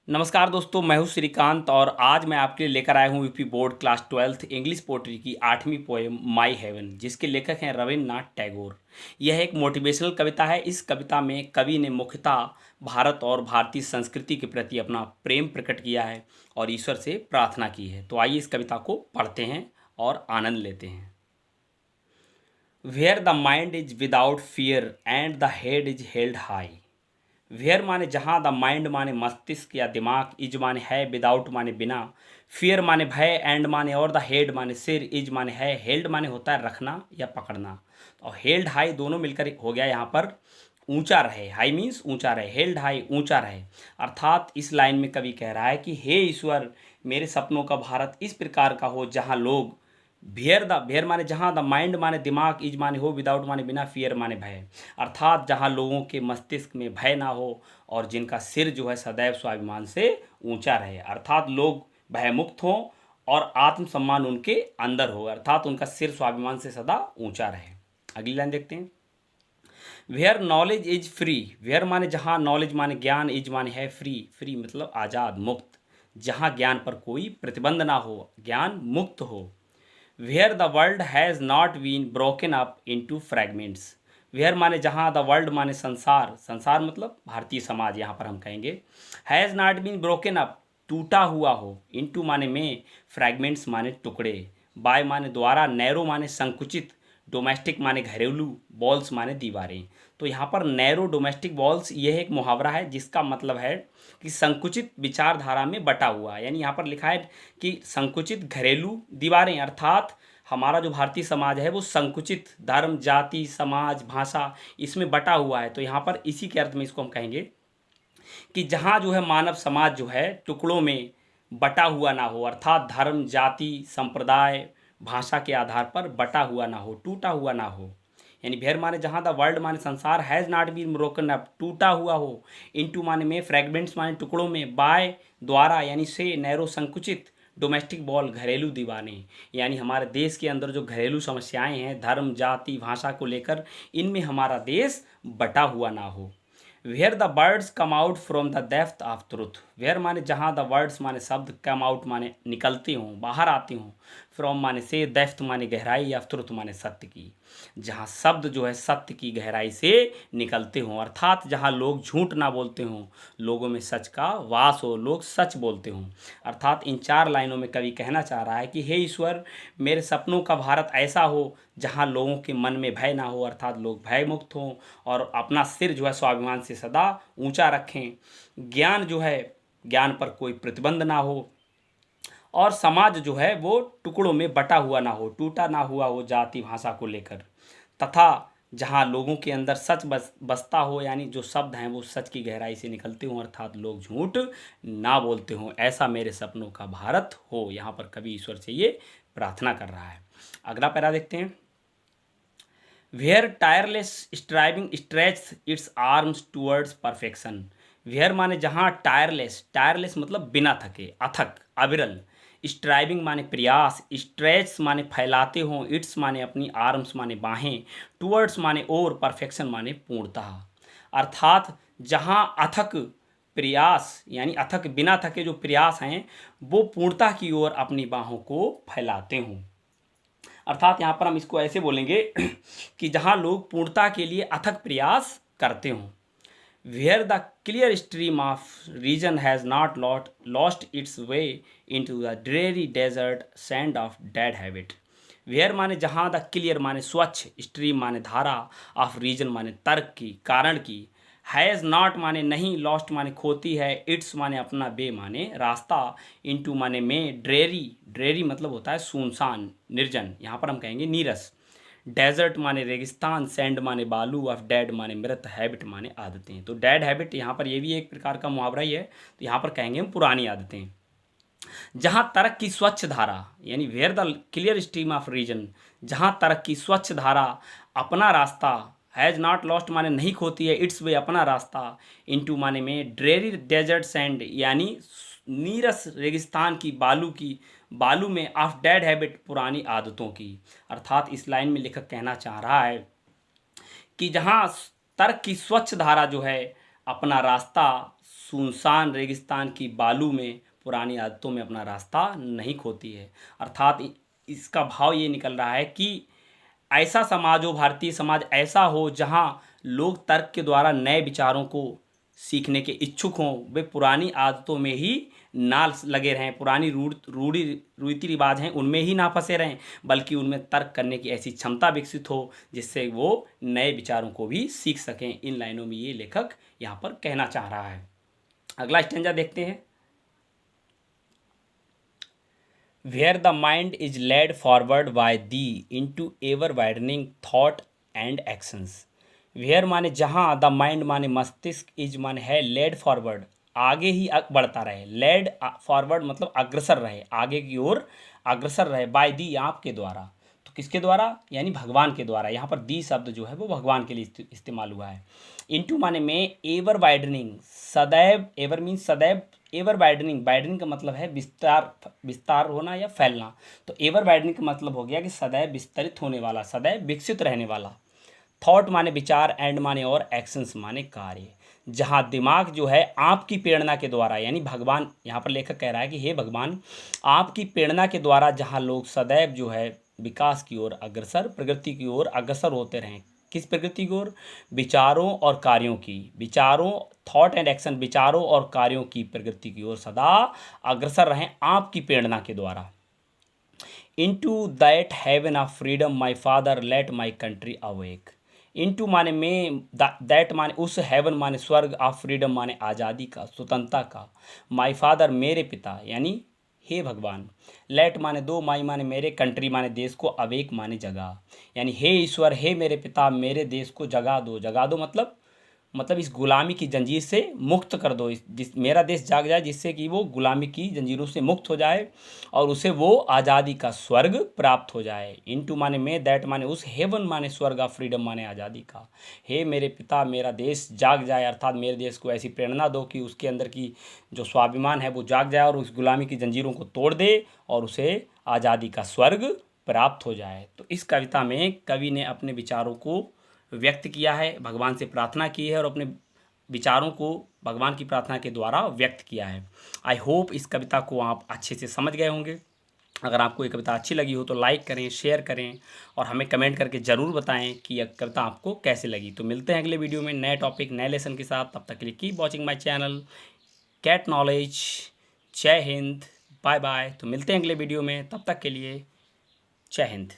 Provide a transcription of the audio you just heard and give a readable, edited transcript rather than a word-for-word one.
नमस्कार दोस्तों, मैं हूं श्रीकांत और आज मैं आपके लिए लेकर आया हूं UP board class 12th English poetry की 8वीं पोएम माई हेवन, जिसके लेखक हैं रविन्द्रनाथ टैगोर। यह एक मोटिवेशनल कविता है। इस कविता में कवि ने मुख्यतः भारत और भारतीय संस्कृति के प्रति अपना प्रेम प्रकट किया है और ईश्वर से प्रार्थना की है। तो आइए इस कविता को पढ़ते हैं और आनंद लेते हैं। Where the mind is without fear and the head is held high. Where माने जहाँ, द माइंड माने मस्तिष्क या दिमाग, इज माने है, विदाउट माने बिना, फियर माने भय, एंड माने और, द हेड माने सिर, इज माने है, हेल्ड माने होता है रखना या पकड़ना। और हेल्ड हाई दोनों मिलकर हो गया यहाँ पर ऊंचा रहे। हाई मीन्स ऊंचा रहे, हेल्ड हाई ऊंचा रहे। अर्थात इस लाइन में कवि कह रहा है कि हे ईश्वर, मेरे सपनों का भारत इस प्रकार का हो जहाँ लोग भेयर माने जहाँ, द माइंड माने दिमाग, इज माने हो, विदाउट माने बिना, फियर माने भय। अर्थात जहाँ लोगों के मस्तिष्क में भय ना हो और जिनका सिर जो है सदैव स्वाभिमान से ऊंचा रहे। अर्थात लोग भयमुक्त हों और आत्मसम्मान उनके अंदर हो, अर्थात उनका सिर स्वाभिमान से सदा ऊंचा रहे। अगली लाइन देखते हैं। Where knowledge is free. Where माने जहाँ, नॉलेज माने ज्ञान, इज माने है, फ्री, फ्री मतलब आज़ाद, मुक्त। जहाँ ज्ञान पर कोई प्रतिबंध ना हो, ज्ञान मुक्त हो। Where the world has not been broken up into fragments. Where माने जहाँ, द वर्ल्ड माने संसार, संसार मतलब भारतीय समाज यहाँ पर हम कहेंगे। Has not been broken up टूटा हुआ हो, इंटू माने में, फ्रैगमेंट्स माने टुकड़े, बाय माने द्वारा, नैरो माने संकुचित, डोमेस्टिक माने घरेलू, बॉल्स माने दीवारें। तो यहाँ पर नैरो डोमेस्टिक बॉल्स यह एक मुहावरा है जिसका मतलब है कि संकुचित विचारधारा में बटा हुआ। यानी यहाँ पर लिखा है कि संकुचित घरेलू दीवारें, अर्थात हमारा जो भारतीय समाज है वो संकुचित धर्म, जाति, समाज, भाषा इसमें बटा हुआ है। तो यहाँ पर इसी के अर्थ में इसको हम कहेंगे कि जहाँ जो है मानव समाज जो है टुकड़ों में बटा हुआ ना हो, अर्थात धर्म, जाति, संप्रदाय, भाषा के आधार पर बटा हुआ ना हो, टूटा हुआ ना हो। यानी भेर माने जहाँ, द वर्ल्ड माने संसार, has not been broken up टूटा हुआ हो, इनटू माने में, फ्रैगमेंट्स माने टुकड़ों में, बाय द्वारा यानी से, नैरो संकुचित, डोमेस्टिक बॉल घरेलू दीवाने। यानी हमारे देश के अंदर जो घरेलू समस्याएं हैं धर्म, जाति, भाषा को लेकर, इनमें हमारा देश बटा हुआ ना हो। Where the words come out from the depth of truth. Where माने जहाँ, द वर्ड्स माने शब्द, कम आउट माने निकलते हों, बाहर आते हों, फ्रॉम माने से, डेप्थ माने गहराई, ऑफ ट्रुथ माने सत्य की। जहाँ शब्द जो है सत्य की गहराई से निकलते हों, अर्थात जहाँ लोग झूठ ना बोलते हों, लोगों में सच का वास हो, लोग सच बोलते हों। अर्थात इन 4 लाइनों में कवि कहना चाह रहा है कि हे ईश्वर, मेरे सपनों का भारत ऐसा हो जहाँ लोगों के मन में भय ना हो, अर्थात लोग भय मुक्त हों और अपना सिर जो है स्वाभिमान से सदा ऊंचा रखें। ज्ञान जो है, ज्ञान पर कोई प्रतिबंध ना हो और समाज जो है वो टुकड़ों में बटा हुआ ना हो, टूटा ना हुआ हो जाति भाषा को लेकर, तथा जहाँ लोगों के अंदर सच बसता हो, यानी जो शब्द हैं वो सच की गहराई से निकलते हों, अर्थात लोग झूठ ना बोलते हों, ऐसा मेरे सपनों का भारत हो। यहाँ पर कवि ईश्वर से ये प्रार्थना कर रहा है। अगला पैरा देखते हैं। Where tireless striving stretch its arms towards perfection. Where माने जहाँ, टायरलेस, टायरलेस मतलब बिना थके, अथक, अविरल, स्ट्राइविंग माने प्रयास, स्ट्रेच माने फैलाते हों, इट्स माने अपनी, आर्म्स माने बाहें, टूवर्ड्स माने और, परफेक्शन माने पूर्णतः। अर्थात जहाँ अथक प्रयास यानी अथक बिना थके जो प्रयास हैं वो पूर्णता की ओर अपनी बाहों को फैलाते हों। अर्थात यहाँ पर हम इसको ऐसे बोलेंगे कि जहाँ लोग पूर्णता के लिए अथक प्रयास करते हों। Where the clear stream of reason has not lost its way into the dreary desert sand of dead habit. Where माने जहाँ, द क्लियर माने स्वच्छ, स्ट्रीम माने धारा, ऑफ रीजन माने तर्क की, कारण की, हैज़ नॉट माने नहीं, लॉस्ट माने खोती है, इट्स माने अपना, बे माने रास्ता, इनटू माने में, ड्रेरी, ड्रेरी मतलब होता है सुनसान, निर्जन, यहाँ पर हम कहेंगे नीरस, डेजर्ट माने रेगिस्तान, सैंड माने बालू, ऑफ डेड माने मृत, हैबिट माने आदतें। तो डेड हैबिट यहाँ पर ये भी एक प्रकार का मुहावरा ही है, तो यहाँ पर कहेंगे हम पुरानी आदतें। जहाँ तर्क की स्वच्छ धारा, यानी where the clear stream of reason, जहाँ तर्क की स्वच्छ धारा, अपना रास्ता, हैज़ नॉट लॉस्ट माने नहीं खोती है, इट्स वे अपना रास्ता, इनटू माने में, ड्रेरी डेजर्ट सैंड यानी नीरस रेगिस्तान की, बालू में, ऑफ डेड हैबिट पुरानी आदतों की। अर्थात इस लाइन में लेखक कहना चाह रहा है कि जहाँ तर्क की स्वच्छ धारा जो है अपना रास्ता, सुनसान रेगिस्तान की बालू में पुरानी आदतों में अपना रास्ता नहीं खोती है। अर्थात इसका भाव ये निकल रहा है कि ऐसा समाज हो, भारतीय समाज ऐसा हो जहाँ लोग तर्क के द्वारा नए विचारों को सीखने के इच्छुक हों, वे पुरानी आदतों में ही ना लगे रहें, पुरानी रूढ़ी रीति रिवाज हैं उनमें ही ना फंसे रहें, बल्कि उनमें तर्क करने की ऐसी क्षमता विकसित हो जिससे वो नए विचारों को भी सीख सकें। इन लाइनों में ये लेखक यहाँ पर कहना चाह रहा है। अगला स्टेंजा देखते हैं। Where the mind is led forward by thee into ever widening thought and actions। Where माने जहाँ, द माइंड माने मस्तिष्क, इज माने है, लेड फॉरवर्ड आगे ही बढ़ता रहे, लेड फॉरवर्ड मतलब अग्रसर रहे, आगे की ओर अग्रसर रहे, बाय दी आपके द्वारा। तो किसके द्वारा, यानी भगवान के द्वारा। यहाँ पर दी शब्द जो है वो भगवान के लिए इस्तेमाल हुआ है। इनटू माने में, एवर वाइडनिंग सदैव, एवर मीन सदैव, एवर वाइडनिंग, वाइडनिंग का मतलब है विस्तार, विस्तार होना या फैलना। तो एवर वाइडनिंग का मतलब हो गया कि सदैव विस्तरित होने वाला, सदैव विकसित रहने वाला। थॉट माने विचार, एंड माने और, एक्शंस माने कार्य। जहाँ दिमाग जो है आपकी प्रेरणा के द्वारा, यानी भगवान, यहाँ पर लेखक कह रहा है कि हे भगवान, आपकी प्रेरणा के द्वारा जहाँ लोग सदैव जो है विकास की ओर अग्रसर, प्रगति की ओर अग्रसर होते रहें। किस प्रगति की ओर, विचारों और कार्यों की, विचारों, थॉट एंड एक्शन, विचारों और कार्यों की प्रगति की ओर सदा अग्रसर रहें आपकी प्रेरणा के द्वारा। Into that heaven of freedom my father let my country awake. Into माने में, दैट माने उस, हेवन माने स्वर्ग, ऑफ फ्रीडम माने आज़ादी का, स्वतंत्रता का, माय फादर मेरे पिता, यानी हे भगवान, लेट माने दो, माई माने मेरे, कंट्री माने देश को, अवेक माने जगा, यानी हे ईश्वर, हे मेरे पिता, मेरे देश को जगा दो। जगा दो मतलब इस गुलामी की जंजीर से मुक्त कर दो, मेरा देश जाग जाए, जिससे कि वो गुलामी की जंजीरों से मुक्त हो जाए और उसे वो आज़ादी का स्वर्ग प्राप्त हो जाए। इनटू माने में, दैट माने उस, हेवन माने स्वर्ग, ऑफ फ्रीडम माने आज़ादी का। हे मेरे पिता, मेरा देश जाग जाए, अर्थात मेरे देश को ऐसी प्रेरणा दो कि उसके अंदर की जो स्वाभिमान है वो जाग जाए और उस गुलामी की जंजीरों को तोड़ दे और उसे आज़ादी का स्वर्ग प्राप्त हो जाए। तो इस कविता में कवि ने अपने विचारों को व्यक्त किया है, भगवान से प्रार्थना की है और अपने विचारों को भगवान की प्रार्थना के द्वारा व्यक्त किया है। आई होप इस कविता को आप अच्छे से समझ गए होंगे। अगर आपको ये कविता अच्छी लगी हो तो लाइक करें, शेयर करें और हमें कमेंट करके ज़रूर बताएं कि यह कविता आपको कैसे लगी। तो मिलते हैं अगले वीडियो में नए टॉपिक, नए लेसन के साथ। तब तक के लिए keep watching my channel cat knowledge. जय हिंद, बाय बाय। तो मिलते हैं अगले वीडियो में, तब तक के लिए जय हिंद।